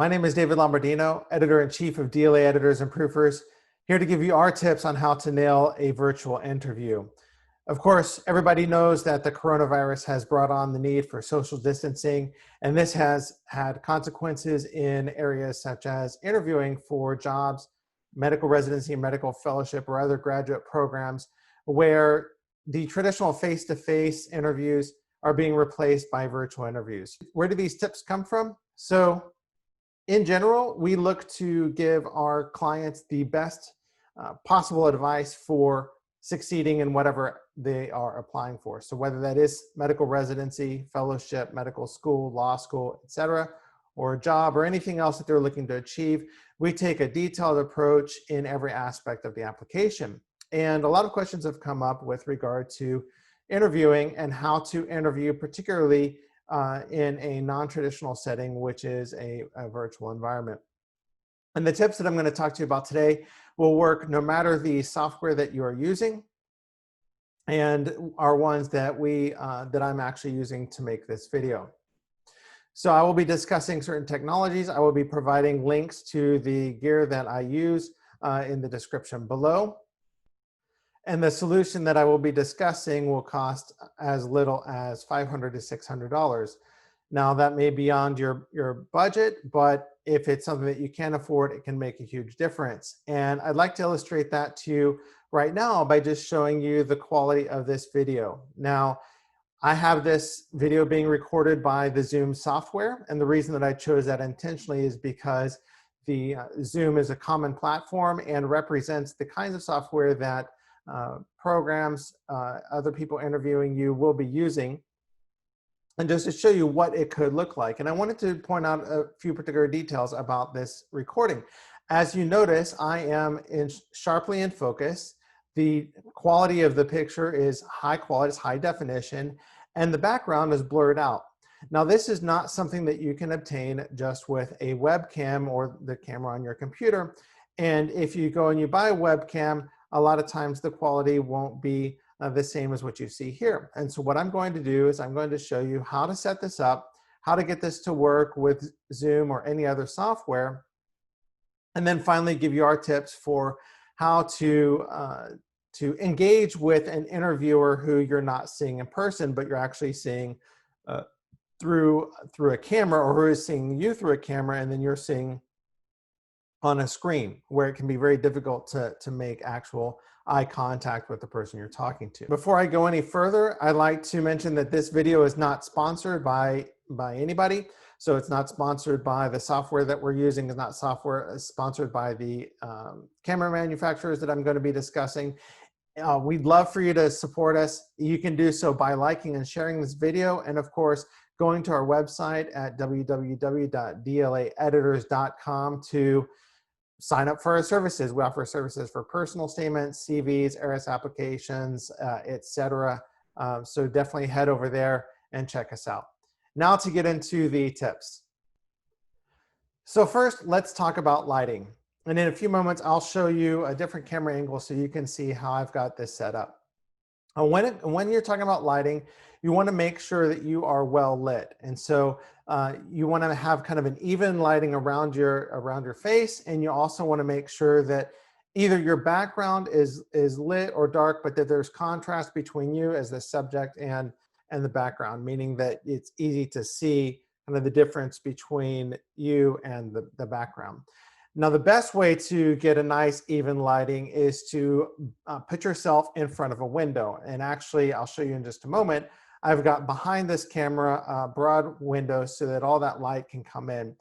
My name is David Lombardino, Editor-in-Chief of DLA Editors and Proofers, here to give you our tips on how to nail a virtual interview. Of course, everybody knows that the coronavirus has brought on the need for social distancing, and this has had consequences in areas such as interviewing for jobs, medical residency, medical fellowship, or other graduate programs where the traditional face-to-face interviews are being replaced by virtual interviews. Where do these tips come from? So, in general, we look to give our clients the best possible advice for succeeding in whatever they are applying for. So whether that is medical residency, fellowship, medical school, law school, etc., or a job or anything else that they're looking to achieve, we take a detailed approach in every aspect of the application. And a lot of questions have come up with regard to interviewing and how to interview, particularly in a non-traditional setting, which is a virtual environment. And the tips that I'm going to talk to you about today will work no matter the software that you are using, and are ones that I'm actually using to make this video. So I will be discussing certain technologies. I will be providing links to the gear that I use in the description below. And the solution that I will be discussing will cost as little as $500 to $600. Now that may be beyond your budget, but if it's something that you can't afford, it can make a huge difference. And I'd like to illustrate that to you right now by just showing you the quality of this video. Now, I have this video being recorded by the Zoom software, and the reason that I chose that intentionally is because the Zoom is a common platform and represents the kinds of software that programs, other people interviewing you will be using, and just to show you what it could look like. And I wanted to point out a few particular details about this recording. As you notice, I am sharply in focus. The quality of the picture is high quality, it's high definition, and the background is blurred out. Now, this is not something that you can obtain just with a webcam or the camera on your computer. And if you go and you buy a webcam, a lot of times the quality won't be the same as what you see here. And so what I'm going to do is I'm going to show you how to set this up, how to get this to work with Zoom or any other software, and then finally give you our tips for how to engage with an interviewer who you're not seeing in person, but you're actually seeing through a camera, or who is seeing you through a camera, and then you're seeing on a screen, where it can be very difficult to make actual eye contact with the person you're talking to. Before I go any further, I'd like to mention that this video is not sponsored by anybody. So it's not sponsored by the software that we're using. It's not sponsored by the camera manufacturers that I'm going to be discussing. We'd love for you to support us. You can do so by liking and sharing this video, and of course, going to our website at www.dlaeditors.com to sign up for our services. We offer services for personal statements, CVs, ARIS applications, etc. So definitely head over there and check us out. Now to get into the tips. So first, let's talk about lighting. And in a few moments, I'll show you a different camera angle so you can see how I've got this set up. When you're talking about lighting, you want to make sure that you are well lit. And so you want to have kind of an even lighting around your face, and you also want to make sure that either your background is lit or dark, but that there's contrast between you as the subject and the background, meaning that it's easy to see kind of the difference between you and the background. Now, the best way to get a nice even lighting is to put yourself in front of a window. And actually, I'll show you in just a moment, I've got behind this camera broad windows so that all that light can come in.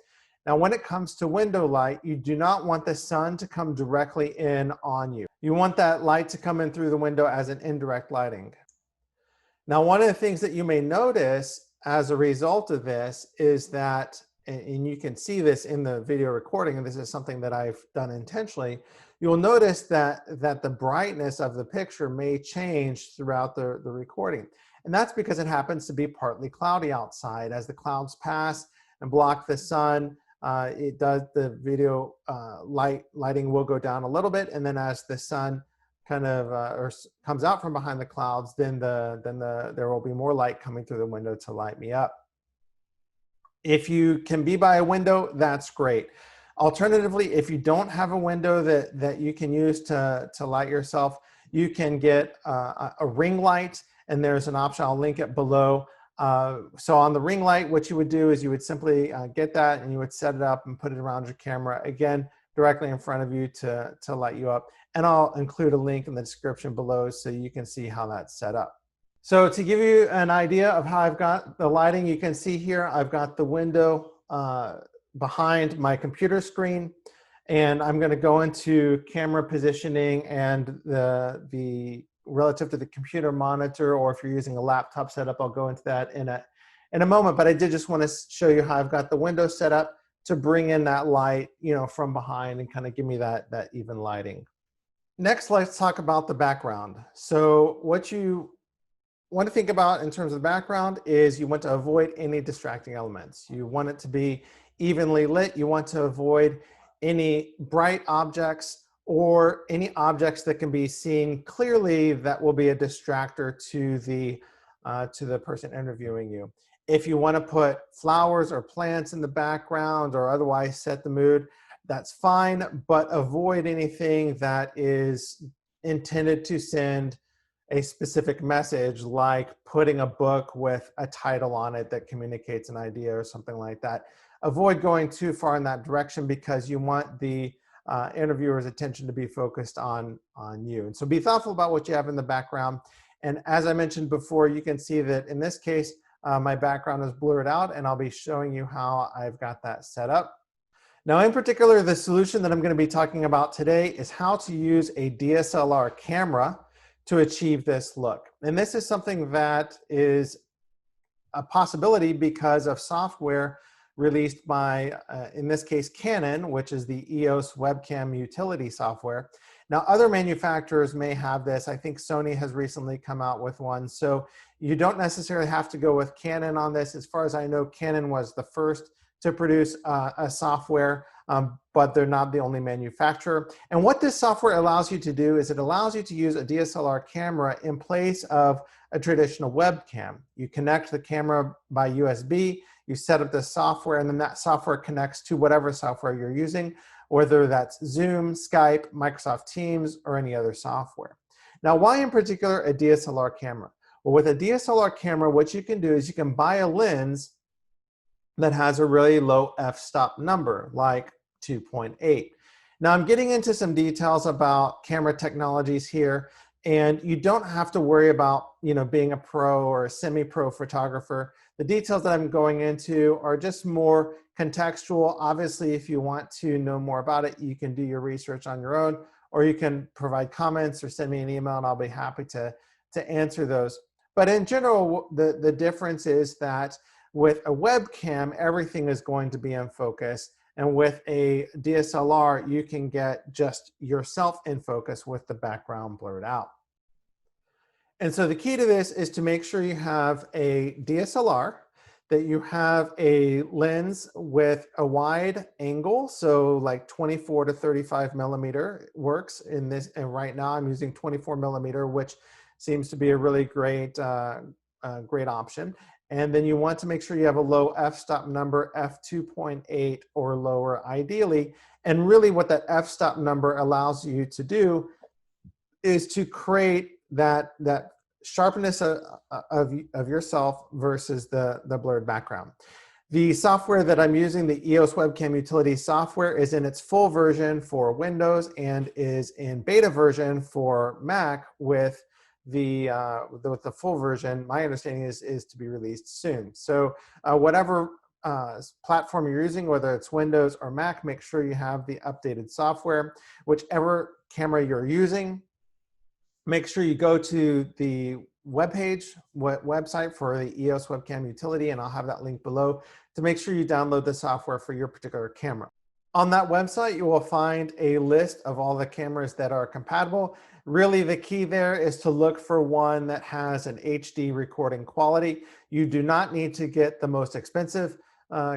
Now, when it comes to window light, you do not want the sun to come directly in on you. You want that light to come in through the window as an indirect lighting. Now, one of the things that you may notice as a result of this is that, and you can see this in the video recording, and this is something that I've done intentionally, you'll notice that the brightness of the picture may change throughout the recording. And that's because it happens to be partly cloudy outside. As the clouds pass and block the sun, the video lighting will go down a little bit, and then as the sun kind of comes out from behind the clouds, then there will be more light coming through the window to light me up. If you can be by a window, that's great. Alternatively, if you don't have a window that you can use to light yourself, you can get a ring light, and there's an option, I'll link it below. So on the ring light, what you would do is you would simply get that and you would set it up and put it around your camera, again, directly in front of you to light you up. And I'll include a link in the description below so you can see how that's set up. So to give you an idea of how I've got the lighting, you can see here, I've got the window behind my computer screen, and I'm going to go into camera positioning and the relative to the computer monitor, or if you're using a laptop setup, I'll go into that in a moment. But I did just want to show you how I've got the window set up to bring in that light, from behind and kind of give me that even lighting. Next, let's talk about the background. So what you want to think about in terms of the background is you want to avoid any distracting elements. You want it to be evenly lit. You want to avoid any bright objects or any objects that can be seen clearly that will be a distractor to the person interviewing you. If you want to put flowers or plants in the background or otherwise set the mood, that's fine, but avoid anything that is intended to send a specific message, like putting a book with a title on it that communicates an idea or something like that. Avoid going too far in that direction because you want the interviewer's attention to be focused on you. And so be thoughtful about what you have in the background. And as I mentioned before, you can see that in this case, my background is blurred out, and I'll be showing you how I've got that set up. Now, in particular, the solution that I'm going to be talking about today is how to use a DSLR camera to achieve this look. And this is something that is a possibility because of software released by, in this case, Canon, which is the EOS Webcam utility software. Now, other manufacturers may have this. I think Sony has recently come out with one. So you don't necessarily have to go with Canon on this. As far as I know, Canon was the first to produce a software, but they're not the only manufacturer. And what this software allows you to do is it allows you to use a DSLR camera in place of a traditional webcam. You connect the camera by USB, you set up the software, and then that software connects to whatever software you're using, whether that's Zoom, Skype, Microsoft Teams, or any other software. Now, why in particular a DSLR camera? Well, with a DSLR camera, what you can do is you can buy a lens that has a really low f-stop number, like 2.8. Now, I'm getting into some details about camera technologies here, and you don't have to worry about being a pro or a semi-pro photographer. The details that I'm going into are just more contextual. Obviously, if you want to know more about it, you can do your research on your own, or you can provide comments or send me an email, and I'll be happy to answer those. But in general, the difference is that with a webcam, everything is going to be in focus. And with a DSLR, you can get just yourself in focus with the background blurred out. And so the key to this is to make sure you have a DSLR, that you have a lens with a wide angle, so like 24 to 35 millimeter works in this. And right now I'm using 24 millimeter, which seems to be a really great option. And then you want to make sure you have a low f-stop number, f2.8 or lower ideally. And really what that f-stop number allows you to do is to create that sharpness of yourself versus the blurred background. The software that I'm using, the EOS Webcam Utility software, is in its full version for Windows and is in beta version for Mac with the full version, my understanding is to be released soon. So whatever platform you're using, whether it's Windows or Mac, make sure you have the updated software. Whichever camera you're using, make sure you go to the website for the EOS Webcam Utility, and I'll have that link below to make sure you download the software for your particular camera. On that website, you will find a list of all the cameras that are compatible. Really, the key there is to look for one that has an HD recording quality. You do not need to get the most expensive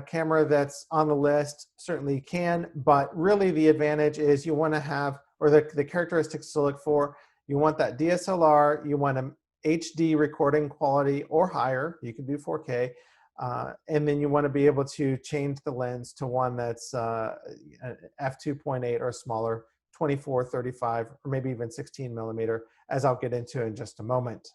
camera that's on the list. Certainly you can, but really the advantage is you want to have, or the characteristics to look for, you want that DSLR, you want an HD recording quality or higher, you can do 4K, And then you want to be able to change the lens to one that's f2.8 or smaller, 24, 35, or maybe even 16 millimeter, as I'll get into in just a moment.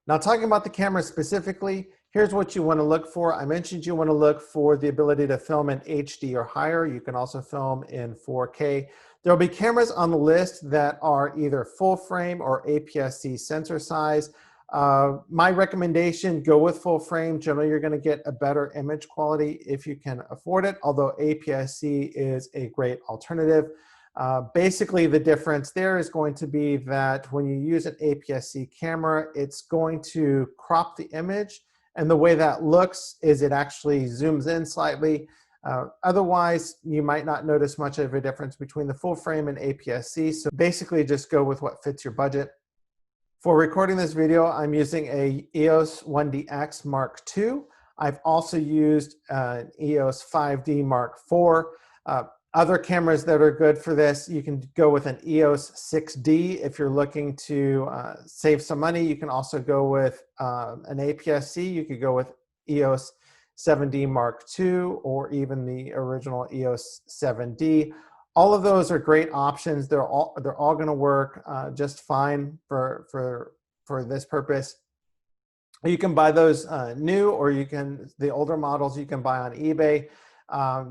Now, talking about the camera specifically, here's what you want to look for. I mentioned you want to look for the ability to film in HD or higher. You can also film in 4K. There will be cameras on the list that are either full frame or APS-C sensor size. My recommendation, go with full frame. Generally, you're going to get a better image quality if you can afford it, although APS-C is a great alternative. Basically, the difference there is going to be that when you use an APS-C camera, it's going to crop the image. And the way that looks is it actually zooms in slightly. Otherwise, you might not notice much of a difference between the full frame and APS-C. So basically, just go with what fits your budget. For recording this video, I'm using a EOS 1DX Mark II. I've also used an EOS 5D Mark IV. Other cameras that are good for this, you can go with an EOS 6D if you're looking to save some money. You can also go with an APS-C. You could go with EOS 7D Mark II or even the original EOS 7D. All of those are great options. They're all going to work just fine for this purpose. You can buy those new, or the older models you can buy on eBay.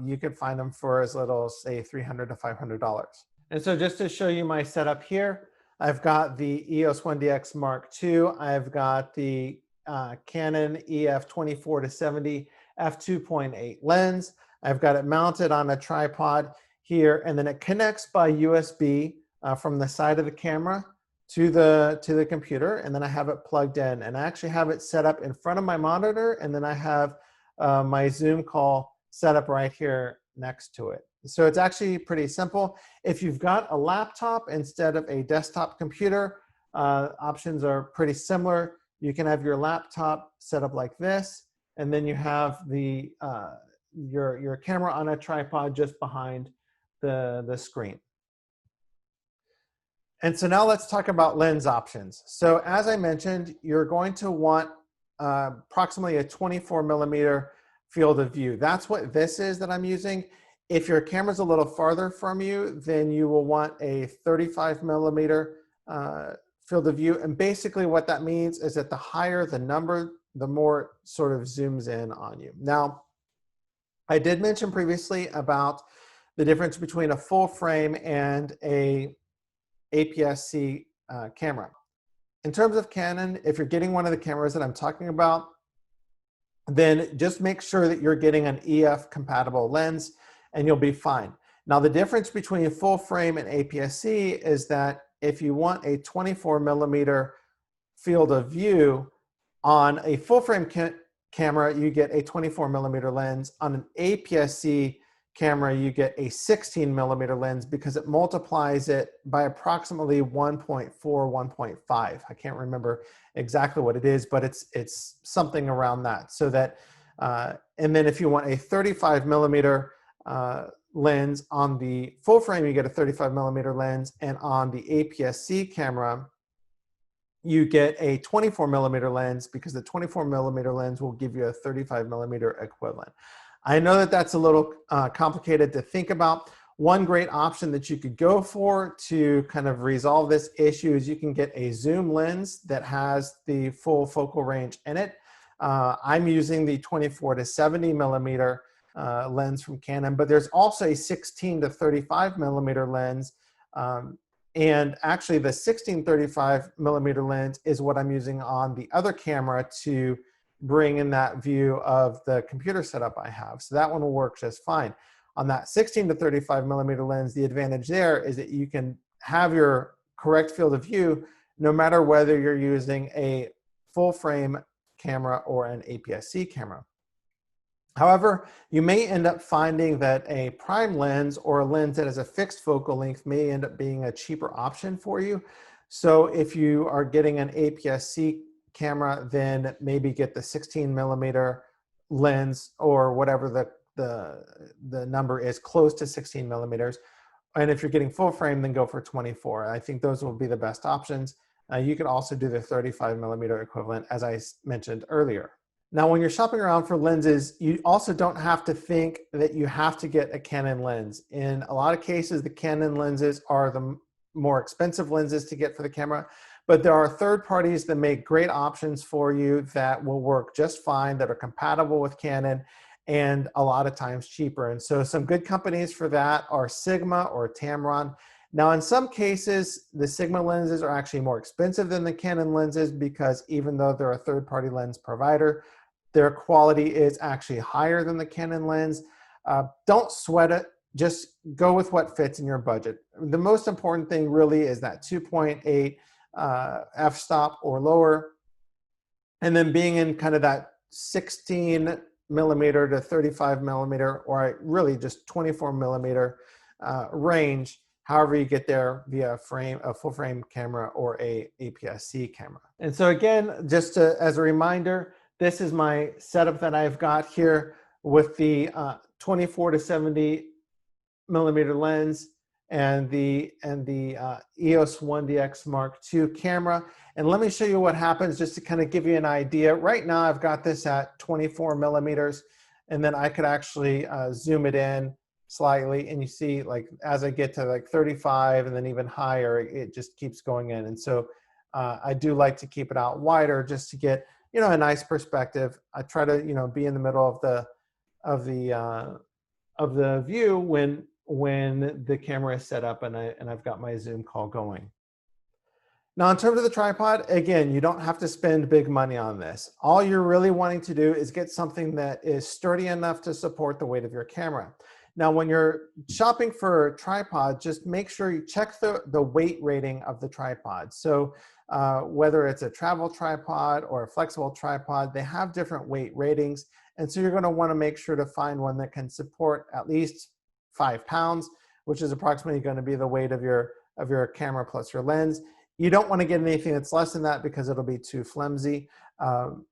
You can find them for as little as, say, $300 to $500. And so just to show you my setup here, I've got the EOS 1DX Mark II. I've got the Canon EF 24-70 f2.8 lens. I've got it mounted on a tripod here, and then it connects by USB from the side of the camera to the computer, and then I have it plugged in. And I actually have it set up in front of my monitor, and then I have my Zoom call set up right here next to it. So it's actually pretty simple. If you've got a laptop instead of a desktop computer, options are pretty similar. You can have your laptop set up like this, and then you have the your camera on a tripod just behind the screen. And so now let's talk about lens options. So as I mentioned, you're going to want approximately a 24 millimeter field of view. That's what this is that I'm using. If your camera's a little farther from you, then you will want a 35 millimeter field of view. And basically what that means is that the higher the number, the more it sort of zooms in on you. Now, I did mention previously about the difference between a full frame and a APS-C camera. In terms of Canon, if you're getting one of the cameras that I'm talking about, then just make sure that you're getting an EF compatible lens and you'll be fine. Now, the difference between a full frame and APS-C is that if you want a 24 millimeter field of view, on a full frame camera, you get a 24 millimeter lens. On an APS-C camera, you get a 16 millimeter lens because it multiplies it by approximately 1.4, 1.5. I can't remember exactly what it is, but it's something around that. So that, and then if you want a 35 millimeter lens on the full frame, you get a 35 millimeter lens, and on the APS-C camera, you get a 24 millimeter lens because the 24 millimeter lens will give you a 35 millimeter equivalent. I know that that's a little complicated to think about. One great option that you could go for to kind of resolve this issue is you can get a zoom lens that has the full focal range in it. I'm using the 24-70 millimeter lens from Canon, but there's also a 16-35 millimeter lens. And actually the 16-35 millimeter lens is what I'm using on the other camera to bring in that view of the computer setup I have. So that one will work just fine. On that 16-35 millimeter lens, the advantage there is that you can have your correct field of view no matter whether you're using a full frame camera or an APS-C camera. However, you may end up finding that a prime lens or a lens that has a fixed focal length may end up being a cheaper option for you. So if you are getting an APS-C camera, then maybe get the 16 millimeter lens or whatever the number is, close to 16 millimeters. And if you're getting full frame, then go for 24. I think those will be the best options. You can also do the 35 millimeter equivalent, as I mentioned earlier. Now, when you're shopping around for lenses, you also don't have to think that you have to get a Canon lens. In a lot of cases, the Canon lenses are the more expensive lenses to get for the camera, but there are third parties that make great options for you that will work just fine, that are compatible with Canon, and a lot of times cheaper. And so some good companies for that are Sigma or Tamron. Now, in some cases, the Sigma lenses are actually more expensive than the Canon lenses because even though they're a third-party lens provider, their quality is actually higher than the Canon lens. Don't sweat it. Just go with what fits in your budget. The most important thing really is that 2.8 f-stop or lower, and then being in kind of that 16 millimeter to 35 millimeter, or really just 24 millimeter range, however you get there via a full frame camera or a APS-C camera. And so again, just as a reminder, this is my setup that I've got here with the 24 to 70 millimeter lens and the EOS 1DX Mark II camera. And let me show you what happens just to kind of give you an idea. Right now I've got this at 24 millimeters, and then I could actually zoom it in slightly, and you see, like, as I get to like 35 and then even higher, it just keeps going in. And so I do like to keep it out wider just to get, you know, a nice perspective. I try to, you know, be in the middle of the view when the camera is set up and I've got my Zoom call going. Now, in terms of the tripod, again, you don't have to spend big money on this. All you're really wanting to do is get something that is sturdy enough to support the weight of your camera. Now, when you're shopping for a tripod, just make sure you check the weight rating of the tripod. So whether it's a travel tripod or a flexible tripod, they have different weight ratings. And so you're going to want to make sure to find one that can support at least 5 pounds, which is approximately going to be the weight of your camera plus your lens. You don't want to get anything that's less than that because it'll be too flimsy.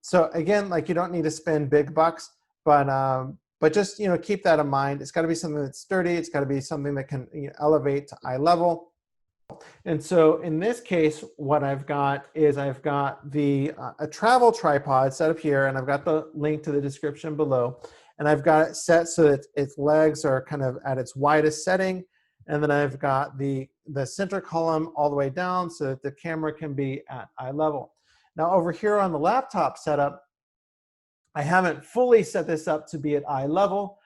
So again, like, you don't need to spend big bucks, but just, you know, keep that in mind. It's got to be something that's sturdy. It's got to be something that can, you know, elevate to eye level. And so in this case, what I've got is I've got a travel tripod set up here, and I've got the link to the description below. And I've got it set so that its legs are kind of at its widest setting. And then I've got the center column all the way down so that the camera can be at eye level. Now over here on the laptop setup, I haven't fully set this up to be at eye level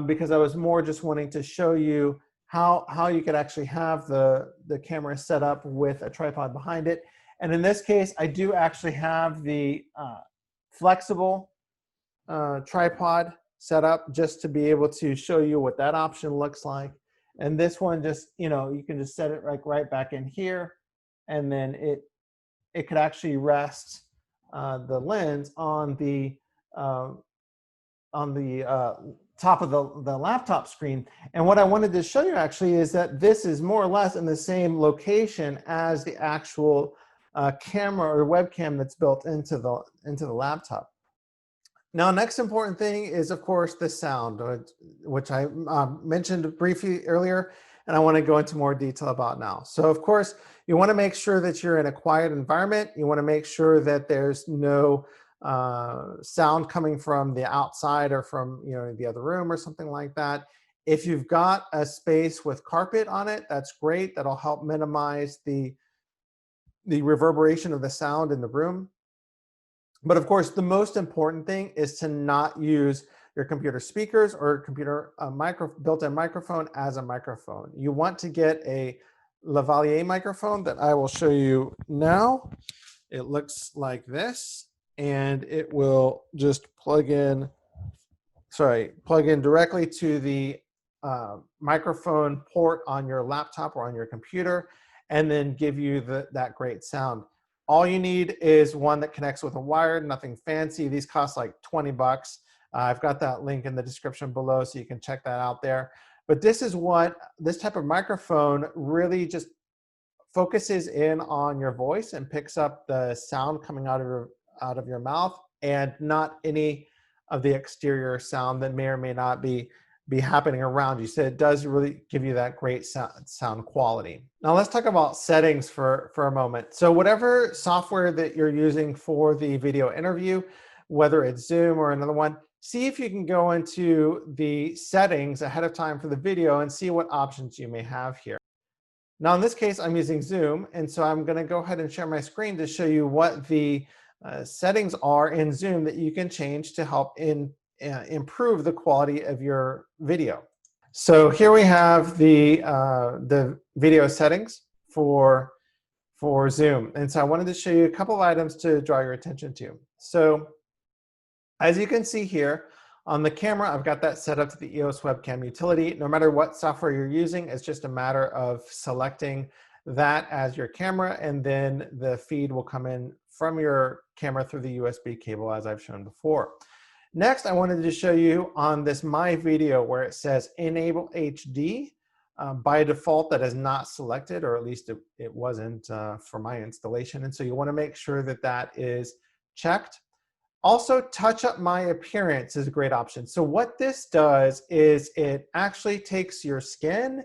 because I was more just wanting to show you how you could actually have the camera set up with a tripod behind it. And in this case, I do actually have the flexible tripod set up just to be able to show you what that option looks like. And this one, just, you know, you can just set it right back in here, and then it could actually rest the lens on the top of the laptop screen. And what I wanted to show you actually is that this is more or less in the same location as the actual camera or webcam that's built into the laptop. Now, next important thing is, of course, the sound, which I mentioned briefly earlier, and I want to go into more detail about now. So, of course, you want to make sure that you're in a quiet environment. You want to make sure that there's no sound coming from the outside or from, you know, the other room or something like that. If you've got a space with carpet on it, that's great. That'll help minimize the reverberation of the sound in the room. But of course, the most important thing is to not use your computer speakers or computer built-in microphone as a microphone. You want to get a lavalier microphone that I will show you now. It looks like this, and it will just plug in directly to the microphone port on your laptop or on your computer, and then give you that great sound. All you need is one that connects with a wire, nothing fancy. These cost like 20 bucks. I've got that link in the description below so you can check that out there. But this type of microphone really just focuses in on your voice and picks up the sound coming out of your mouth, and not any of the exterior sound that may or may not be happening around you. So it does really give you that great sound quality. Now let's talk about settings for a moment. So whatever software that you're using for the video interview, whether it's Zoom or another one, see if you can go into the settings ahead of time for the video and see what options you may have here. Now, in this case, I'm using Zoom, and so I'm going to go ahead and share my screen to show you what the settings are in Zoom that you can change to help improve the quality of your video. So here we have the video settings for Zoom, and so I wanted to show you a couple of items to draw your attention to. So as you can see here, on the camera, I've got that set up to the EOS Webcam utility. No matter what software you're using, it's just a matter of selecting that as your camera, and then the feed will come in from your camera through the USB cable, as I've shown before. Next, I wanted to show you on this My Video where it says Enable HD. By default, that is not selected, or at least it wasn't for my installation. And so you want to make sure that that is checked. Also, touch up my appearance is a great option. So what this does is it actually takes your skin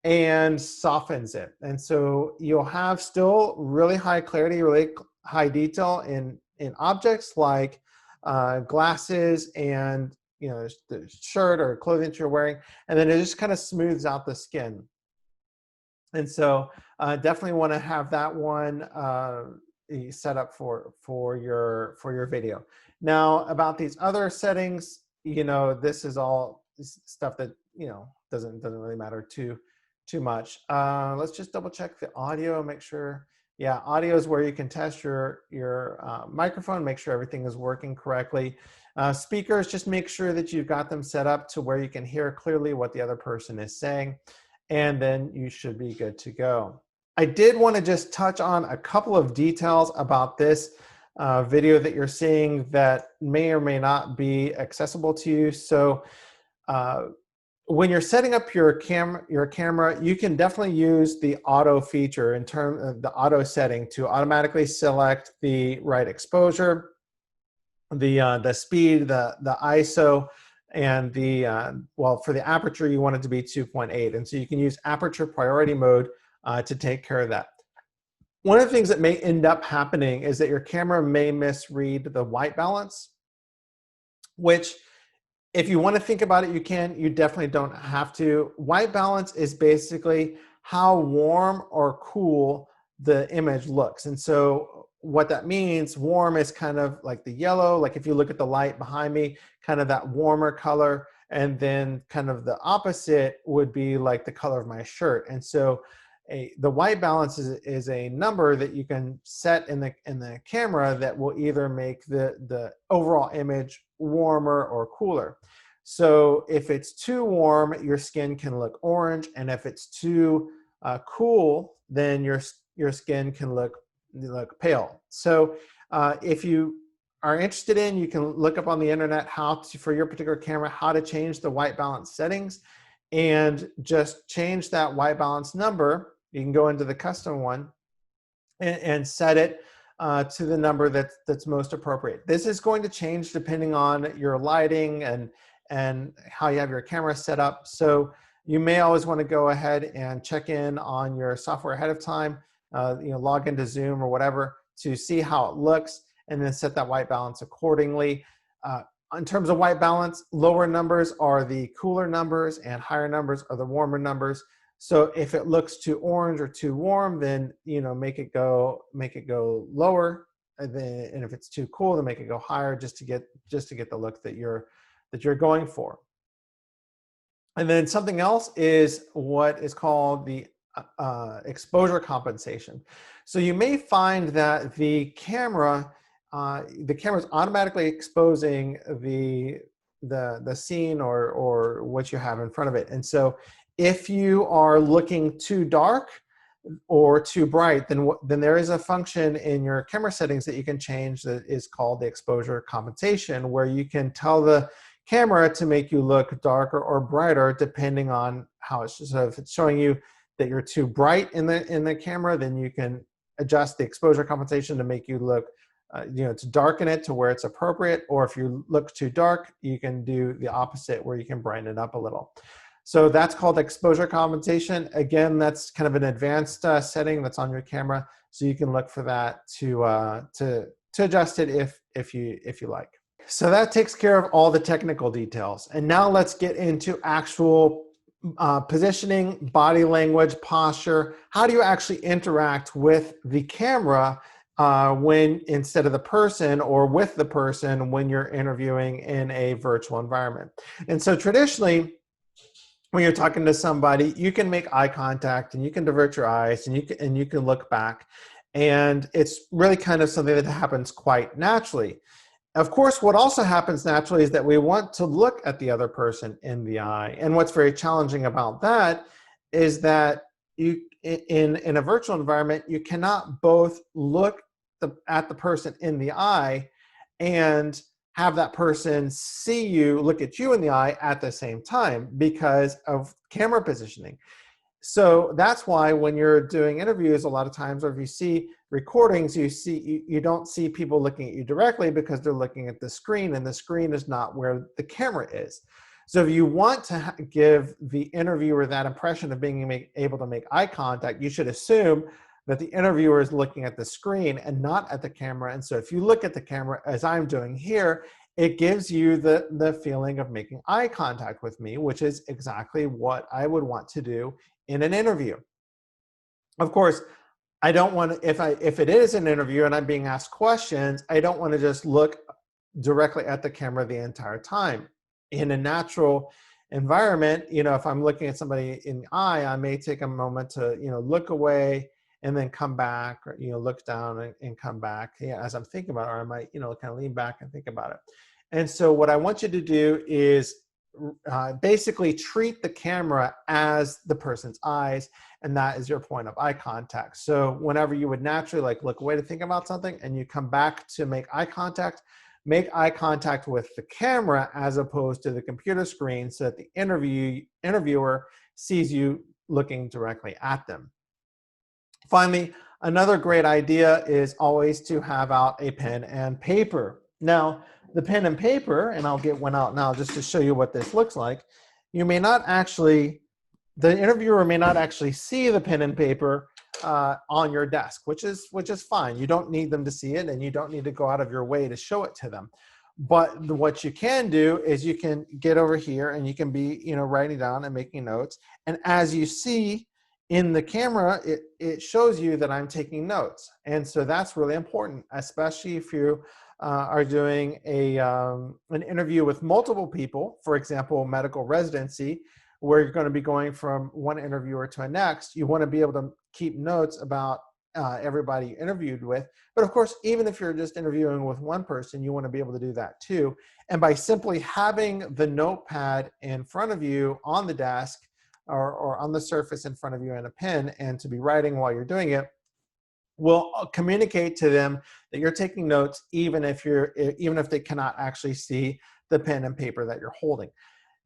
and softens it. And so you'll have still really high clarity, really high detail in objects like glasses and the shirt or clothing that you're wearing, and then it just kind of smooths out the skin. And so definitely want to have that one set up for your video. Now, about these other settings, this is all stuff that doesn't really matter too much. Let's just double check the audio and make sure. Yeah, audio is where you can test your microphone, make sure everything is working correctly. Speakers, just make sure that you've got them set up to where you can hear clearly what the other person is saying, and then you should be good to go. I did want to just touch on a couple of details about this video that you're seeing that may or may not be accessible to you. So when you're setting up your camera, you can definitely use the auto feature in terms of the auto setting to automatically select the right exposure, the speed, the ISO, and for the aperture, you want it to be 2.8. And so you can use aperture priority mode to take care of that. One of the things that may end up happening is that your camera may misread the white balance, which if you want to think about it, you can. You definitely don't have to. White balance is basically how warm or cool the image looks. And so what that means, warm is kind of like the yellow, like if you look at the light behind me, kind of that warmer color. And then kind of the opposite would be like the color of my shirt. And so the white balance is a number that you can set in the camera that will either make the overall image warmer or cooler. So if it's too warm, your skin can look orange, and if it's too cool, then your skin can look pale. So if you are interested you can look up on the internet for your particular camera, how to change the white balance settings, and just change that white balance number. You can go into the custom one and set it to the number that's most appropriate. This is going to change depending on your lighting and how you have your camera set up. So you may always want to go ahead and check in on your software ahead of time, log into Zoom or whatever to see how it looks, and then set that white balance accordingly. In terms of white balance, lower numbers are the cooler numbers and higher numbers are the warmer numbers. So if it looks too orange or too warm, then make it go lower, and if it's too cool, then make it go higher, just to get the look that you're going for. And then something else is what is called the exposure compensation. So you may find that the camera is automatically exposing the scene or what you have in front of it. And so if you are looking too dark or too bright, then there is a function in your camera settings that you can change that is called the exposure compensation, where you can tell the camera to make you look darker or brighter depending on how it's. So if it's showing you that you're too bright in the camera, then you can adjust the exposure compensation to make you look to darken it to where it's appropriate. Or if you look too dark, you can do the opposite, where you can brighten it up a little. So that's called exposure compensation. Again, that's kind of an advanced setting that's on your camera, so you can look for that to adjust it if you like. So that takes care of all the technical details. And now let's get into actual positioning, body language, posture. How do you actually interact with the camera when instead of the person, or with the person when you're interviewing in a virtual environment? And so traditionally, when you're talking to somebody, you can make eye contact and you can divert your eyes and you can look back. And it's really kind of something that happens quite naturally. Of course, what also happens naturally is that we want to look at the other person in the eye. And what's very challenging about that is that in a virtual environment, you cannot both look at the person in the eye and have that person see you, look at you in the eye at the same time because of camera positioning. So that's why when you're doing interviews, a lot of times, or if you see recordings, you don't see people looking at you directly because they're looking at the screen, and the screen is not where the camera is. So if you want to give the interviewer that impression of being able to make eye contact, you should assume that the interviewer is looking at the screen and not at the camera. And so if you look at the camera, as I'm doing here, it gives you the feeling of making eye contact with me, which is exactly what I would want to do in an interview. Of course, I don't want to, if it is an interview and I'm being asked questions, I don't want to just look directly at the camera the entire time. In a natural environment, if I'm looking at somebody in the eye, I may take a moment to, look away and then come back, or, look down and come back, as I'm thinking about it, or I might, kind of lean back and think about it. And so what I want you to do is basically treat the camera as the person's eyes, and that is your point of eye contact. So whenever you would naturally look away to think about something and you come back to make eye contact with the camera as opposed to the computer screen, so that the interviewer sees you looking directly at them. Finally, another great idea is always to have out a pen and paper. Now, the pen and paper, and I'll get one out now just to show you what this looks like. The interviewer may not actually see the pen and paper on your desk, which is fine. You don't need them to see it, and you don't need to go out of your way to show it to them. But what you can do is you can get over here and you can be, writing down and making notes. And as you see in the camera, it shows you that I'm taking notes. And so that's really important, especially if you are doing an interview with multiple people, for example, medical residency, where you're going to be going from one interviewer to the next. You want to be able to keep notes about everybody you interviewed with. But of course, even if you're just interviewing with one person, you want to be able to do that too. And by simply having the notepad in front of you on the desk, or on the surface in front of you, and a pen, and to be writing while you're doing it, will communicate to them that you're taking notes, even if they cannot actually see the pen and paper that you're holding.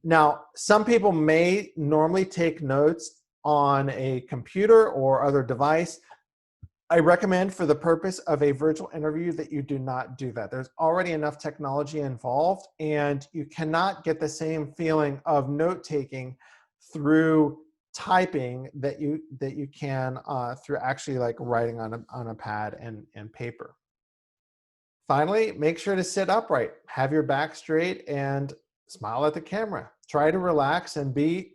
Now, some people may normally take notes on a computer or other device. I recommend, for the purpose of a virtual interview, that you do not do that. There's already enough technology involved, and you cannot get the same feeling of note-taking through typing that you can through actually writing on a pad and paper. Finally, make sure to sit upright, have your back straight, and smile at the camera. Try to relax and be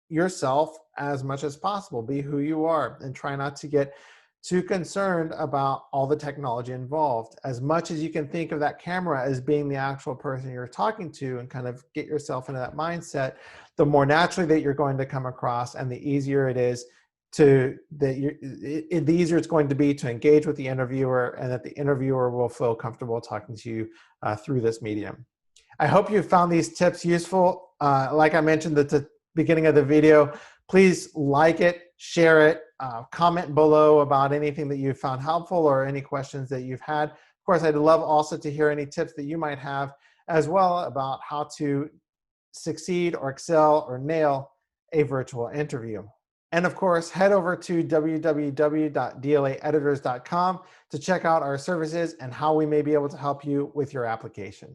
yourself as much as possible. Be who you are, and try not to get too concerned about all the technology involved. As much as you can think of that camera as being the actual person you're talking to, and kind of get yourself into that mindset, the more naturally that you're going to come across, and the easier it is the easier it's going to be to engage with the interviewer, and that the interviewer will feel comfortable talking to you through this medium. I hope you found these tips useful. Like I mentioned at the beginning of the video, please like it, share it, comment below about anything that you found helpful or any questions that you've had. Of course, I'd love also to hear any tips that you might have as well about how to succeed or excel or nail a virtual interview. And of course, head over to www.dlaeditors.com to check out our services and how we may be able to help you with your application.